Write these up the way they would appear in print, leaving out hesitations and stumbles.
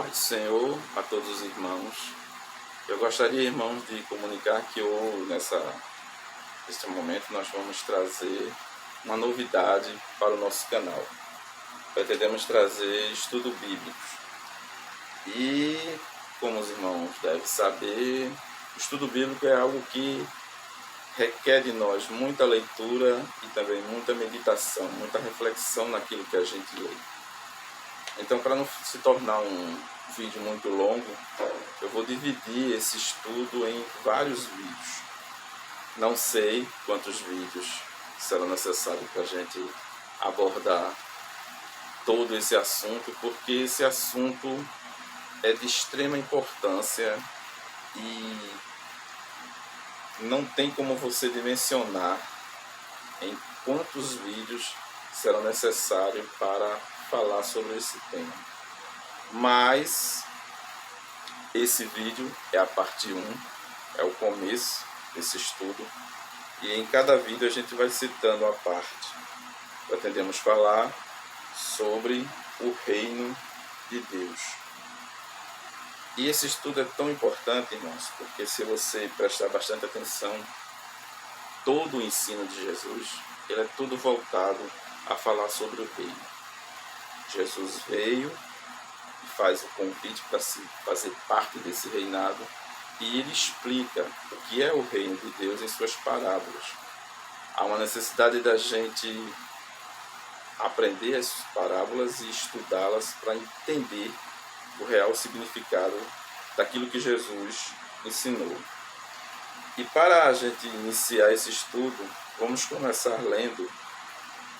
Paz do Senhor a todos os irmãos. Eu gostaria, irmãos, de comunicar que neste momento nós vamos trazer uma novidade para o nosso canal. Pretendemos trazer estudo bíblico. E, como os irmãos devem saber, o estudo bíblico é algo que requer de nós muita leitura e também muita meditação, muita reflexão naquilo que a gente lê. Então, para não se tornar um vídeo muito longo, eu vou dividir esse estudo em vários vídeos. Não sei quantos vídeos serão necessários para a gente abordar todo esse assunto, porque esse assunto é de extrema importância e não tem como você dimensionar em quantos vídeos serão necessários para falar sobre esse tema. Mas esse vídeo é a parte 1, é o começo desse estudo, e em cada vídeo a gente vai citando a parte. Pretendemos falar sobre o reino de Deus. E esse estudo é tão importante, irmãos, porque se você prestar bastante atenção, todo o ensino de Jesus, ele é tudo voltado a falar sobre o reino. Jesus veio e faz o convite para se fazer parte desse reinado, e ele explica o que é o reino de Deus em suas parábolas. Há uma necessidade da gente aprender essas parábolas e estudá-las para entender o real significado daquilo que Jesus ensinou. E para a gente iniciar esse estudo, vamos começar lendo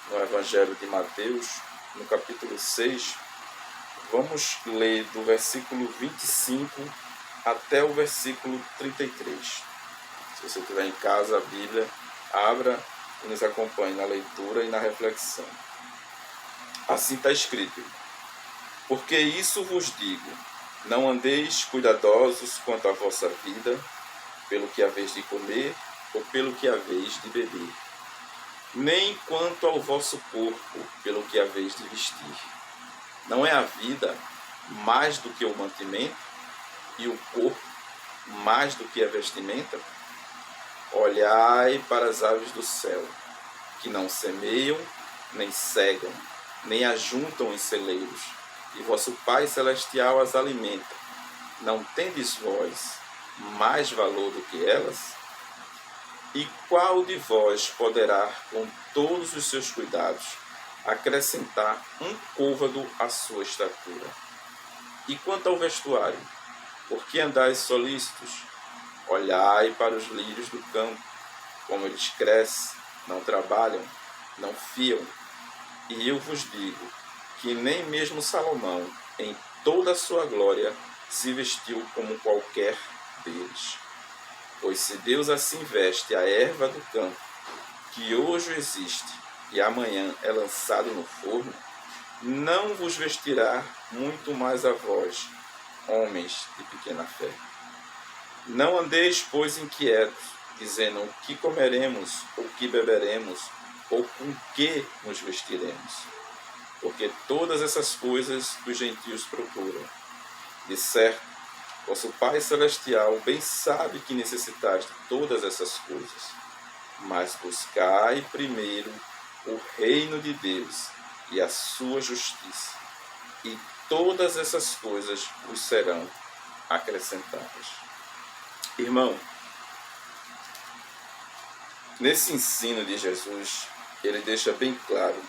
no Evangelho de Mateus, no capítulo 6, vamos ler do versículo 25 até o versículo 33. Se você tiver em casa a Bíblia, abra e nos acompanhe na leitura e na reflexão. Assim está escrito: porque isso vos digo, não andeis cuidadosos quanto à vossa vida, pelo que haveis de comer ou pelo que haveis de beber, nem quanto ao vosso corpo, pelo que haveis de vestir. Não é a vida mais do que o mantimento, e o corpo mais do que a vestimenta? Olhai para as aves do céu, que não semeiam, nem cegam, nem ajuntam em celeiros, e vosso Pai Celestial as alimenta. Não tendes vós mais valor do que elas? E qual de vós poderá, com todos os seus cuidados, acrescentar um côvado à sua estatura? E quanto ao vestuário, por que andais solícitos? Olhai para os lírios do campo, como eles crescem, não trabalham, não fiam. E eu vos digo que nem mesmo Salomão, em toda a sua glória, se vestiu como qualquer deles. Pois se Deus assim veste a erva do campo, que hoje existe e amanhã é lançado no forno, não vos vestirá muito mais a vós, homens de pequena fé. Não andeis, pois, inquietos, dizendo o que comeremos, ou que beberemos, ou com que nos vestiremos. Porque todas essas coisas os gentios procuram. De certo, vosso Pai Celestial bem sabe que necessitais de todas essas coisas. Mas buscai primeiro o reino de Deus e a sua justiça, e todas essas coisas vos serão acrescentadas. Irmão, nesse ensino de Jesus, ele deixa bem claro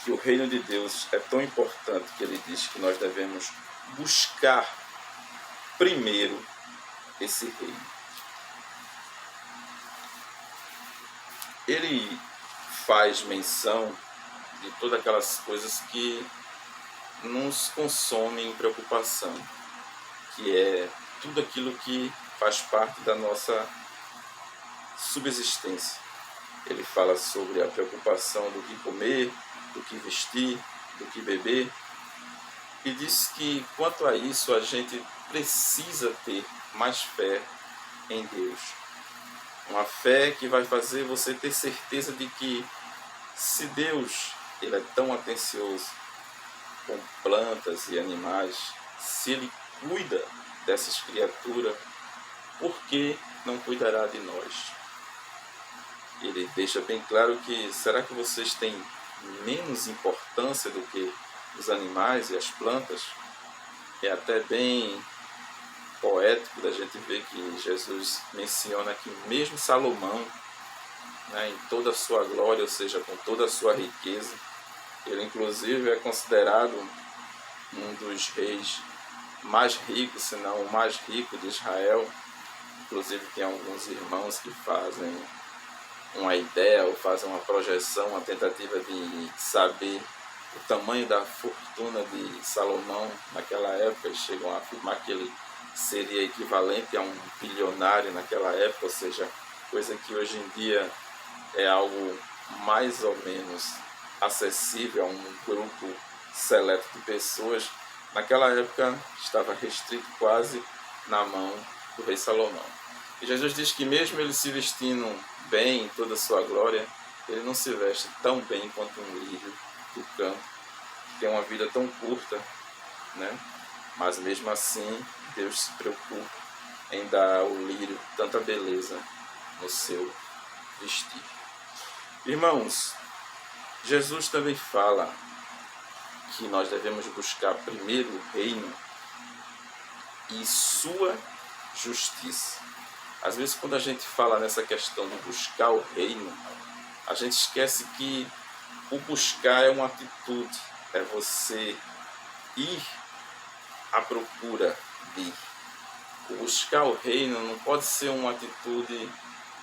que o reino de Deus é tão importante que ele diz que nós devemos buscar primeiro esse reino. Ele faz menção de todas aquelas coisas que nos consomem em preocupação, que é tudo aquilo que faz parte da nossa subsistência. Ele fala sobre a preocupação do que comer, do que vestir, do que beber, e diz que quanto a isso a gente precisa ter mais fé em Deus. Uma fé que vai fazer você ter certeza de que se Deus ele é tão atencioso, com plantas e animais, se Ele cuida dessas criaturas, por que não cuidará de nós? Ele deixa bem claro que, será que vocês têm menos importância do que os animais e as plantas? É até bem poético da gente ver que Jesus menciona que mesmo Salomão, né, em toda a sua glória, ou seja, com toda a sua riqueza, ele inclusive é considerado um dos reis mais ricos, se não o mais rico de Israel. Inclusive tem alguns irmãos que fazem uma ideia ou fazem uma projeção, uma tentativa de saber o tamanho da fortuna de Salomão naquela época, e chegam a afirmar que ele seria equivalente a um bilionário naquela época, ou seja, coisa que hoje em dia é algo mais ou menos acessível a um grupo seleto de pessoas. Naquela época estava restrito quase na mão do rei Salomão. E Jesus diz que mesmo ele se vestindo bem em toda a sua glória, ele não se veste tão bem quanto um lírio do campo, que tem uma vida tão curta, né? Mas mesmo assim, Deus se preocupa em dar ao lírio tanta beleza no seu vestir. Irmãos, Jesus também fala que nós devemos buscar primeiro o reino e sua justiça. Às vezes, quando a gente fala nessa questão de buscar o reino, a gente esquece que o buscar é uma atitude, é você ir à procura de. O buscar o reino não pode ser uma atitude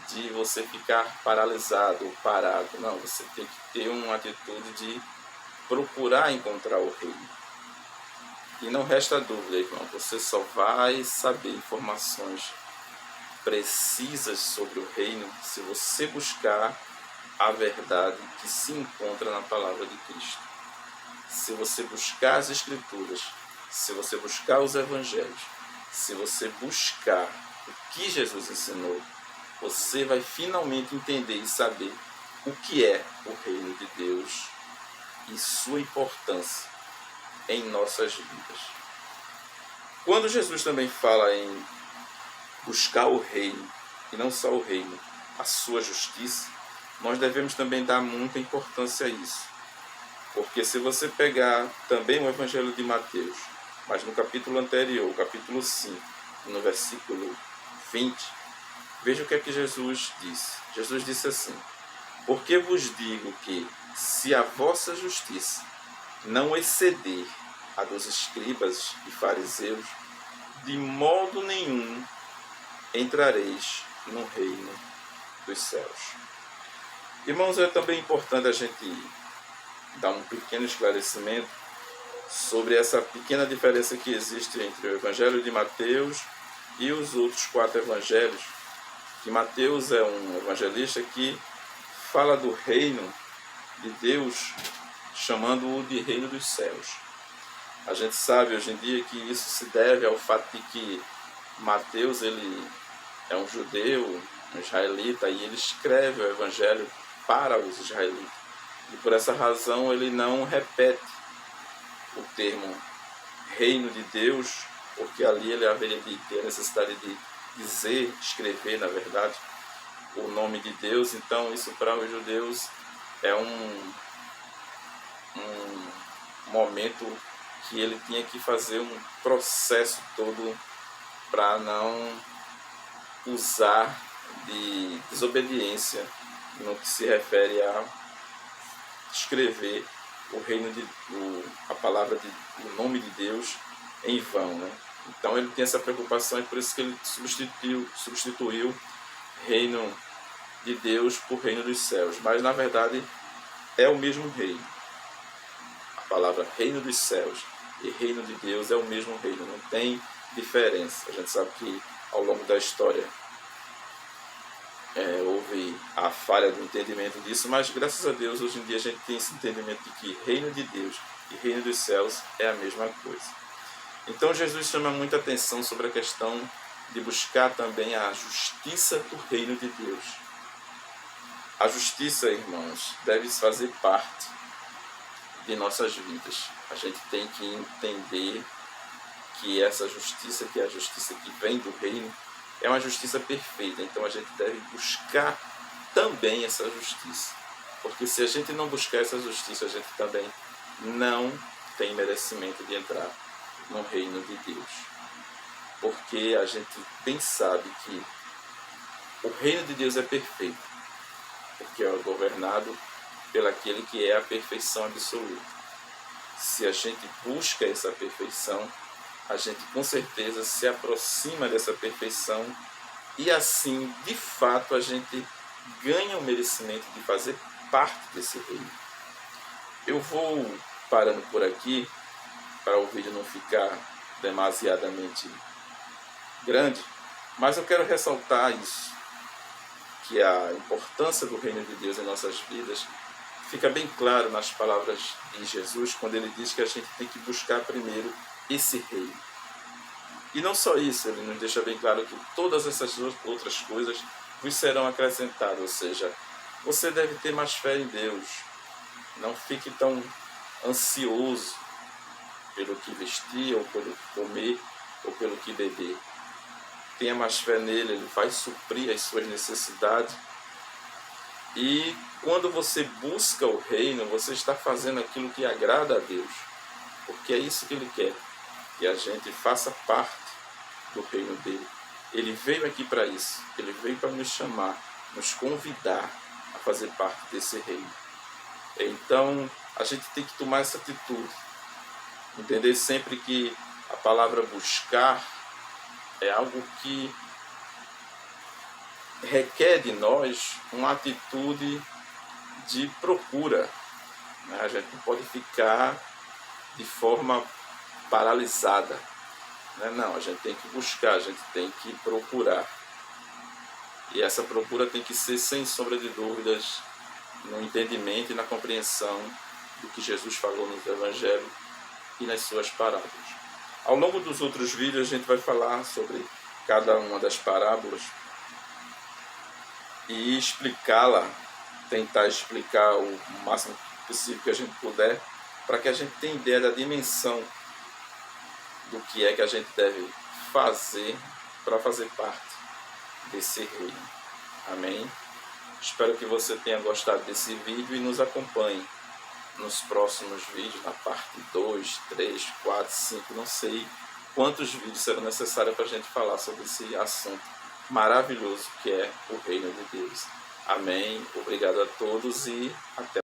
de você ficar paralisado ou parado. Não, você tem que ter uma atitude de procurar encontrar o reino. E não resta dúvida, irmão, você só vai saber informações precisas sobre o reino se você buscar a verdade que se encontra na palavra de Cristo. Se você buscar as Escrituras, se você buscar os Evangelhos, se você buscar o que Jesus ensinou, você vai finalmente entender e saber o que é o reino de Deus e sua importância em nossas vidas. Quando Jesus também fala em buscar o reino, e não só o reino, a sua justiça, nós devemos também dar muita importância a isso. Porque se você pegar também o Evangelho de Mateus, mas no capítulo anterior, capítulo 5, no versículo 20, veja o que é que Jesus disse. Jesus disse assim: porque vos digo que, se a vossa justiça não exceder a dos escribas e fariseus, de modo nenhum entrareis no reino dos céus. Irmãos, é também importante a gente dar um pequeno esclarecimento sobre essa pequena diferença que existe entre o Evangelho de Mateus e os outros 4 evangelhos. Que Mateus é um evangelista que fala do reino de Deus, chamando-o de reino dos céus. A gente sabe hoje em dia que isso se deve ao fato de que Mateus ele é um judeu, um israelita, e ele escreve o evangelho para os israelitas. E por essa razão ele não repete o termo reino de Deus, porque ali ele haveria de ter a necessidade de dizer, escrever, na verdade, o nome de Deus. Então isso para os judeus é um momento que ele tinha que fazer um processo todo para não usar de desobediência no que se refere a escrever o reino de a palavra de o nome de Deus em vão, né? Então ele tem essa preocupação, e por isso que ele substituiu reino de Deus por reino dos céus. Mas na verdade é o mesmo reino. A palavra reino dos céus e reino de Deus é o mesmo reino, não tem diferença. A gente sabe que ao longo da história houve a falha do entendimento disso, mas graças a Deus hoje em dia a gente tem esse entendimento de que reino de Deus e reino dos céus é a mesma coisa. Então Jesus chama muita atenção sobre a questão de buscar também a justiça do reino de Deus. A justiça, irmãos, deve fazer parte de nossas vidas. A gente tem que entender que essa justiça, que é a justiça que vem do reino, é uma justiça perfeita. Então a gente deve buscar também essa justiça. Porque se a gente não buscar essa justiça, a gente também não tem merecimento de entrar no reino de Deus. Porque a gente bem sabe que o reino de Deus é perfeito, porque é governado pelaquele que é a perfeição absoluta. Se a gente busca essa perfeição, a gente com certeza se aproxima dessa perfeição e assim, de fato, a gente ganha o merecimento de fazer parte desse reino. Eu vou parando por aqui, para o vídeo não ficar demasiadamente grande, mas eu quero ressaltar isso, que a importância do reino de Deus em nossas vidas fica bem claro nas palavras de Jesus, quando ele diz que a gente tem que buscar primeiro esse reino. E não só isso, ele nos deixa bem claro que todas essas outras coisas vos serão acrescentadas, ou seja, você deve ter mais fé em Deus, não fique tão ansioso pelo que vestir, ou pelo que comer, ou pelo que beber. Tenha mais fé nele, ele vai suprir as suas necessidades. E quando você busca o reino, você está fazendo aquilo que agrada a Deus, porque é isso que ele quer, que a gente faça parte do reino dele. Ele veio aqui para isso, ele veio para nos chamar, nos convidar a fazer parte desse reino. Então, a gente tem que tomar essa atitude, entender sempre que a palavra buscar é algo que requer de nós uma atitude de procura. A gente não pode ficar de forma paralisada. Não, a gente tem que buscar, a gente tem que procurar. E essa procura tem que ser, sem sombra de dúvidas, no entendimento e na compreensão do que Jesus falou no Evangelho e nas suas parábolas. Ao longo dos outros vídeos a gente vai falar sobre cada uma das parábolas e explicá-la, tentar explicar o máximo possível que a gente puder, para que a gente tenha ideia da dimensão do que é que a gente deve fazer para fazer parte desse reino. Amém? Espero que você tenha gostado desse vídeo e nos acompanhe nos próximos vídeos, na parte 2, 3, 4, 5, não sei quantos vídeos serão necessários para a gente falar sobre esse assunto maravilhoso que é o reino de Deus. Amém? Obrigado a todos e até.